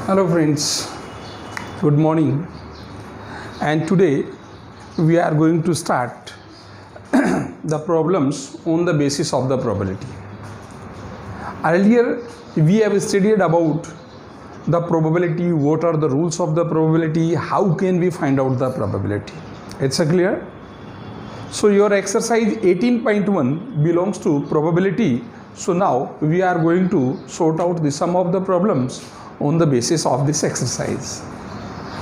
Hello friends, good morning, and today we are going to start the problems on the basis of the probability. Earlier we have studied about the probability, what are the rules of the probability, how can we find out the probability. It's clear? So your exercise 18.1 belongs to probability. So now we are going to sort out the sum of the problems on the basis of this exercise.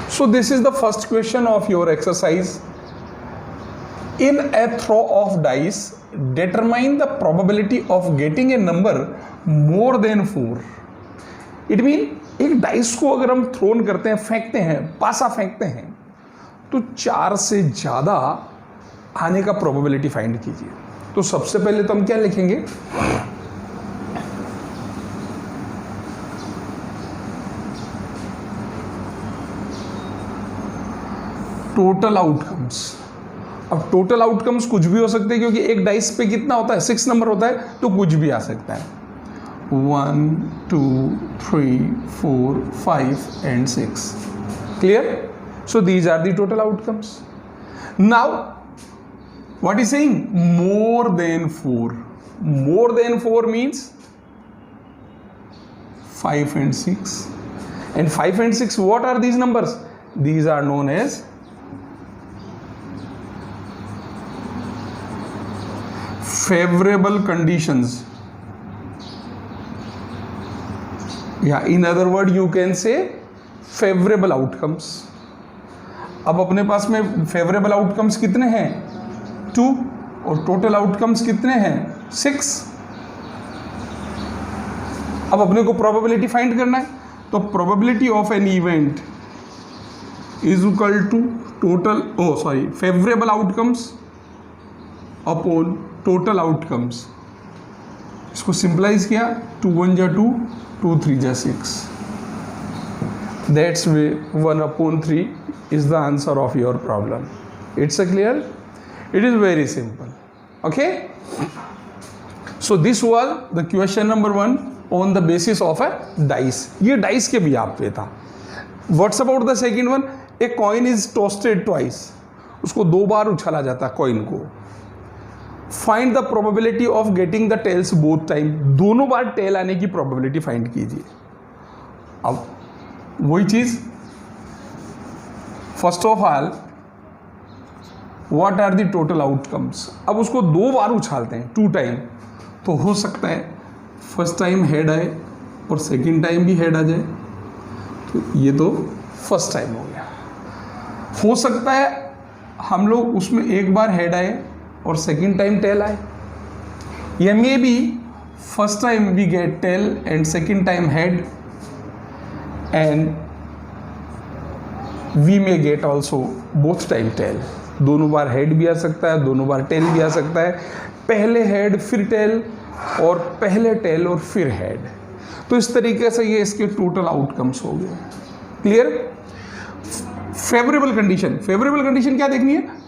So this is the first question of your exercise. In a throw of dice, determine the probability of getting a number more than 4. It means एक dice को अगर हम throne करते हैं, फेंकते हैं, पासा फेंकते हैं, तो 4 से ज़्यादा आने का प्रोबेबिलिटी फाइंड कीजिए. तो सबसे पहले तो हम क्या लिखेंगे, टोटल आउटकम्स. अब टोटल आउटकम्स कुछ भी हो सकते हैं क्योंकि एक डाइस पे कितना होता है, 6 नंबर होता है, तो कुछ भी आ सकता है. 1, 2, 3, 4, 5 and 6. Clear? So these are the total outcomes. Now what is saying? More than 4. More than 4 means 5 and 6. And 5 and 6, what are these numbers? These are known as favorable conditions. Yeah, in other word you can say favorable outcomes. अब अपने पास में favorable outcomes कितने हैं? 2. और total outcomes कितने हैं? 6. अब अपने को probability find करना है, तो probability of an event is equal to favorable outcomes upon total outcomes. इसको सिंपलाइज किया, 2 1 जा 2, 2 3 जा 6. That's way 1/3 is the answer of your problem. It's clear? It is very simple. Okay? So this was the question number 1 on the basis of a dice. ये dice के भी आप पे था. What's about the second one? A coin is tossed twice. उसको 2 बार उछाला जाता है coin को. Find the probability of getting the tails both time. दोनों बार टेल आने की प्रोबेबिलिटी फाइंड कीजिए. अब वही चीज, first of all what are the total outcomes. अब उसको 2 बार उछालते हैं, 2 टाइम, तो हो सकता है फर्स्ट टाइम हेड आए और सेकंड टाइम भी हेड आ जाए. तो ये तो फर्स्ट टाइम हो गया. हो सकता है हम लोग उसमें एक बार हेड आए और सेकेंड टाइम टेल आए, या maybe first time we get tail and second time head, and we may get also both time tail. दोनों बार हेड भी आ सकता है, दोनों बार टेल भी आ सकता है. पहले हेड फिर टेल, और पहले टेल और फिर हेड. तो इस तरीके से ये इसके टोटल आउटकम्स हो गए. Clear? Favourable condition. Favourable condition क्या देखनी है?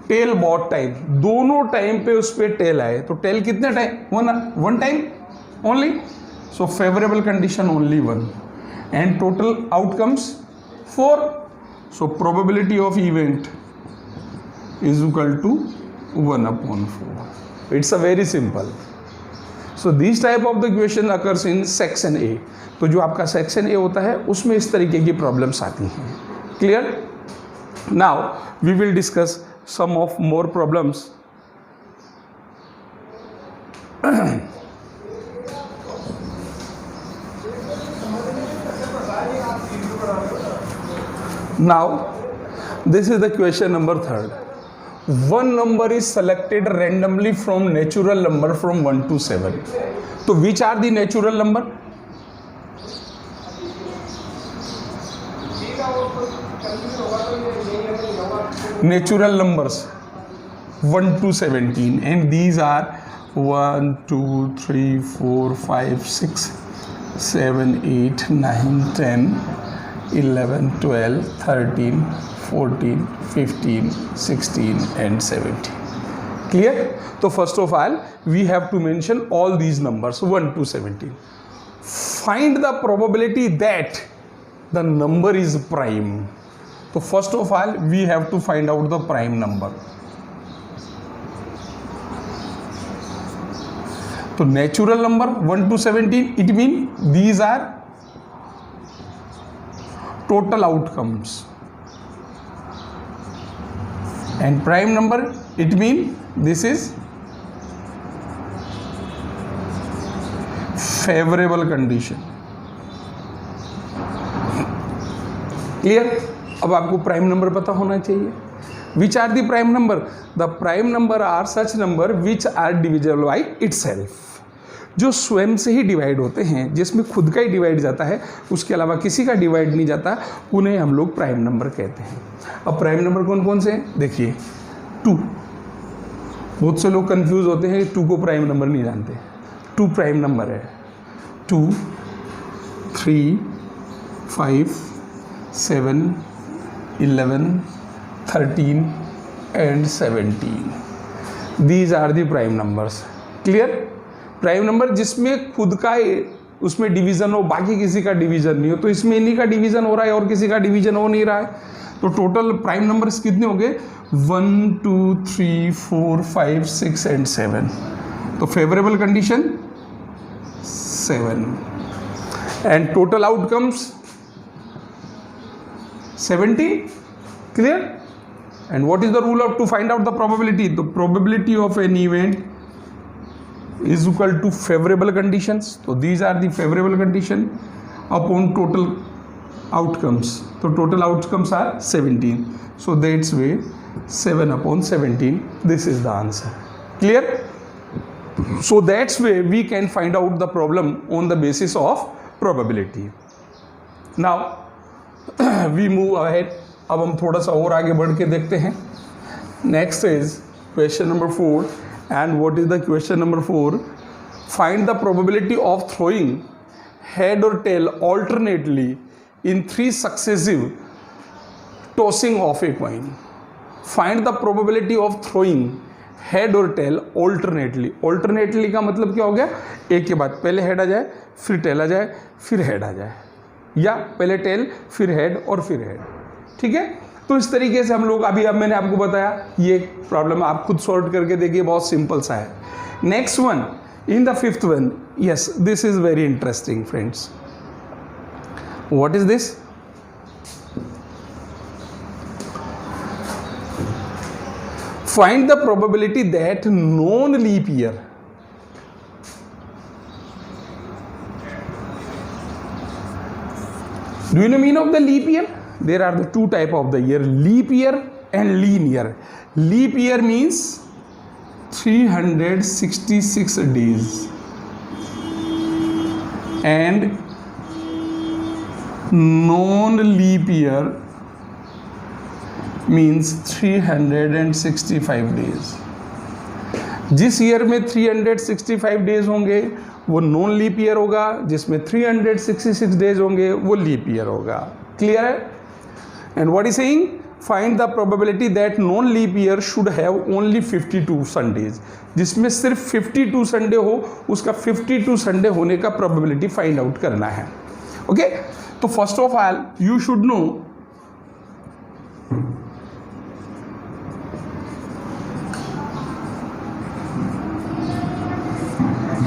Tail both time. दोनों टाइम पे उस पर टेल आए, तो टेल कितने time? One time only. So favourable condition only 1, and total outcomes 4. So probability of event is equal to 1/4. It's a very simple. So this type of the question occurs in section A. तो जो आपका section A होता है उसमें इस तरीके की problems आती हैं. Clear? Now we will discuss some of more problems. Now this is the question number 3rd. One number is selected randomly from natural number from 1 to 7. So which are the natural number? Natural numbers 1 to 17, and these are 1 2 3 4 5 6 7 8 9 10 11 12 13 14 15 16 and 17. Clear? So first of all we have to mention all these numbers 1 to 17. Find the probability that the number is prime. तो first of all we have to find out the prime number. तो natural number 1 to 17, it mean these are total outcomes, and prime number it mean this is favourable condition. Clear? अब आपको prime number पता होना चाहिए। Which are the prime number? The prime number are such number which are divisible by itself, जो स्वयं से ही divide होते हैं, जिसमें खुद का ही डिवाइड जाता है, उसके अलावा किसी का डिवाइड नहीं जाता, उन्हें हम लोग प्राइम नंबर कहते हैं। अब प्राइम नंबर कौन कौन से हैं? देखिए 2, बहुत से लोग कंफ्यूज होते हैं, 2 को प्राइम नंबर नहीं जानते। 2 प्राइम नंबर है। 2, 3, 5, 7, 11, 13 and 17, these are the prime numbers। Clear? Prime number जिसमें खुद का उसमें डिवीजन हो, बाकी किसी का डिवीजन नहीं हो। तो इसमें इन्हीं का डिवीजन हो रहा है और किसी का डिवीजन हो नहीं रहा है। तो टोटल प्राइम नंबर्स कितने हो गए? 1, 2, 3, 4, 5, 6 and 7। तो favourable condition 7 and total outcomes 70। Clear? And what is the rule of to find out the probability? The probability of an event is equal to favorable conditions. So these are the favorable condition upon total outcomes. So total outcomes are 17. So that's way 7 upon 17. This is the answer. Clear? So that's way we can find out the problem on the basis of probability. Now we move ahead. अब हम थोड़ा सा और आगे बढ़ के देखते हैं। Next is question number 4, and what is the question number 4? Find the probability of throwing head और tail alternately in 3 successive tossing of a coin. Find the probability of throwing head और टेल ऑल्टरनेटली। ऑल्टरनेटली का मतलब क्या हो गया? एक के बाद पहले हेड आ जाए, फिर टेल आ जाए, फिर हेड आ जाए, या पहले टेल फिर हेड और फिर हेड। ठीक है? तो इस तरीके से हम लोग अब मैंने आपको बताया, ये प्रॉब्लम आप खुद सॉल्व करके देखिए, बहुत सिंपल सा है। Next one, in the 5th one, yes this is very interesting friends. What is this? Find the probability that non leap year Do you know mean of the leap year? There are the 2 type of the year, leap year and lean year. Leap year means 366 days and non-leap year means 365 days. जिस year में 365 days होंगे वो non leap year होगा, जिसमें 366 days होंगे वो leap year होगा। Clear है? And what is saying? Find the probability that non leap year should have only 52 Sundays. जिसमें सिर्फ 52 संडे हो, उसका 52 संडे होने का प्रोबेबिलिटी फाइंड आउट करना है। ओके? तो first of all you should know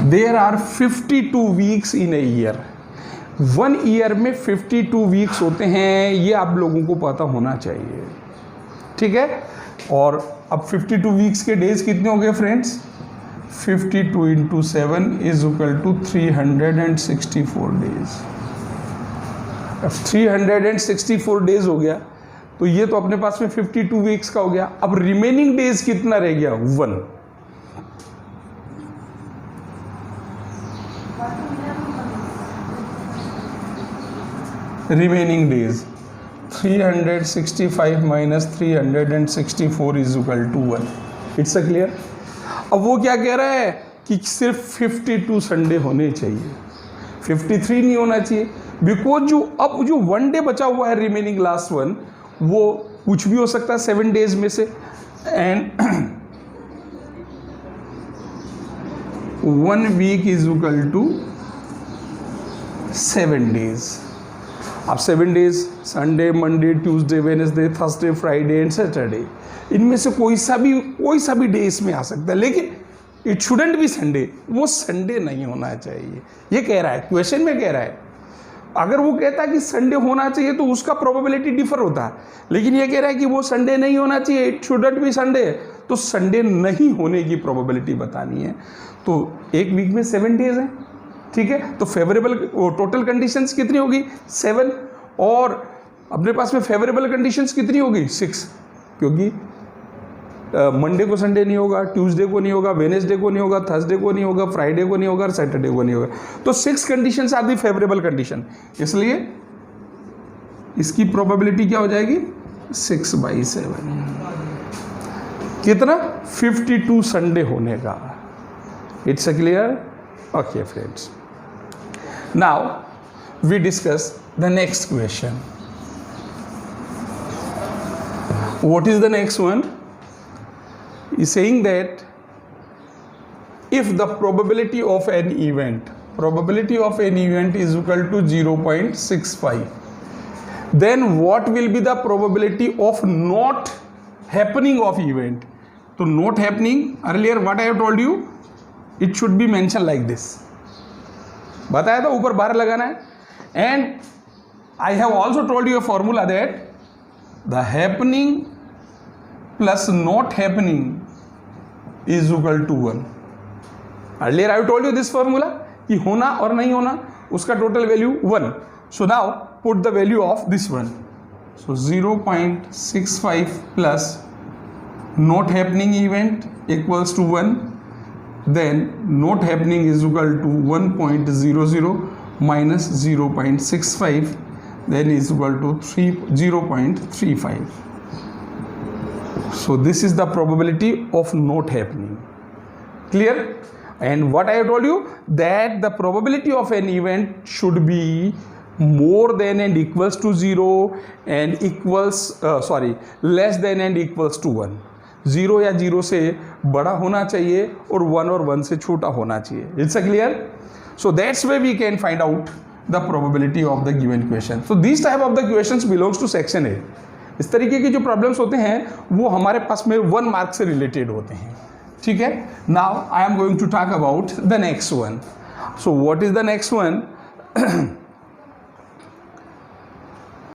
there are 52 weeks in a year. 1 year में 52 वीक्स होते हैं, ये आप लोगों को पता होना चाहिए। ठीक है? और अब 52 वीक्स के डेज कितने हो गए friends? 52 into 7 is equal to 364 days. अब 364 डेज हो गया, तो ये तो अपने पास में 52 वीक्स का हो गया। अब रिमेनिंग डेज कितना रह गया? 1। remaining days 365 minus 364 is equal to 1। It's a clear? अब वो क्या कह रहा है कि सिर्फ 52 संडे होने चाहिए, 53 नहीं होना चाहिए, बिकॉज जो अब जो 1 डे बचा हुआ है रिमेनिंग लास्ट वन, वो कुछ भी हो सकता है 7 डेज में से, and 1 week is equal to 7 days. अब 7 days Sunday, Monday, Tuesday, Wednesday, Thursday, Friday and Saturday, इनमें से कोई सा भी डे इसमें आ सकता है, लेकिन इट शुडेंट बी संडे, वो संडे नहीं होना चाहिए। ये कह रहा है, क्वेश्चन में कह रहा है। अगर वो कहता है कि संडे होना चाहिए तो उसका प्रोबेबिलिटी डिफर होता है, लेकिन ये कह रहा है कि वो संडे नहीं होना चाहिए, इट शुडेंट बी संडे, तो संडे नहीं होने की प्रोबेबिलिटी बतानी है। तो एक वीक में 7 डेज है, ठीक है, तो फेवरेबल टोटल कंडीशंस कितनी होगी 7, और अपने पास में फेवरेबल कंडीशंस कितनी होगी 6, क्योंकि मंडे को संडे नहीं होगा, ट्यूसडे को नहीं होगा, वेडनेसडे को नहीं होगा, थर्सडे को नहीं होगा, फ्राइडे को नहीं होगा और सैटरडे को नहीं होगा। तो 6 conditions are the favourable condition, इसलिए इसकी प्रोबेबिलिटी क्या हो जाएगी 6/7। कितना 52 संडे होने का। It's clear? Okay friends, now we discuss the next question. What is the next one? is saying that if the probability of an event is equal to 0.65, then what will be the probability of not happening of event? So not happening, earlier what I have told you, it should be mentioned like this, बताया था, ऊपर बार लगाना है। and I have also told you a formula that the happening plus not happening is equal to 1. Earlier I told you this formula कि होना और नहीं होना उसका total value 1. So now put the value of this one. So 0.65 plus not happening event equals to 1. Then not happening is equal to 1.00 minus 0.65, then is equal to 0.35. So this is the probability of not happening. Clear? And what I have told you, that the probability of an event should be more than and equals to 0 and less than and equals to 1. 0 या 0 से बड़ा होना चाहिए और 1 से छोटा होना चाहिए। It's clear? So that's where we can find out the probability of the given question. So these type of the questions belongs to section A. इस तरीके के जो प्रॉब्लम्स होते हैं वो हमारे पास में 1 मार्क से रिलेटेड होते हैं, ठीक है। Now I am going to talk about the next one. So what is the next one?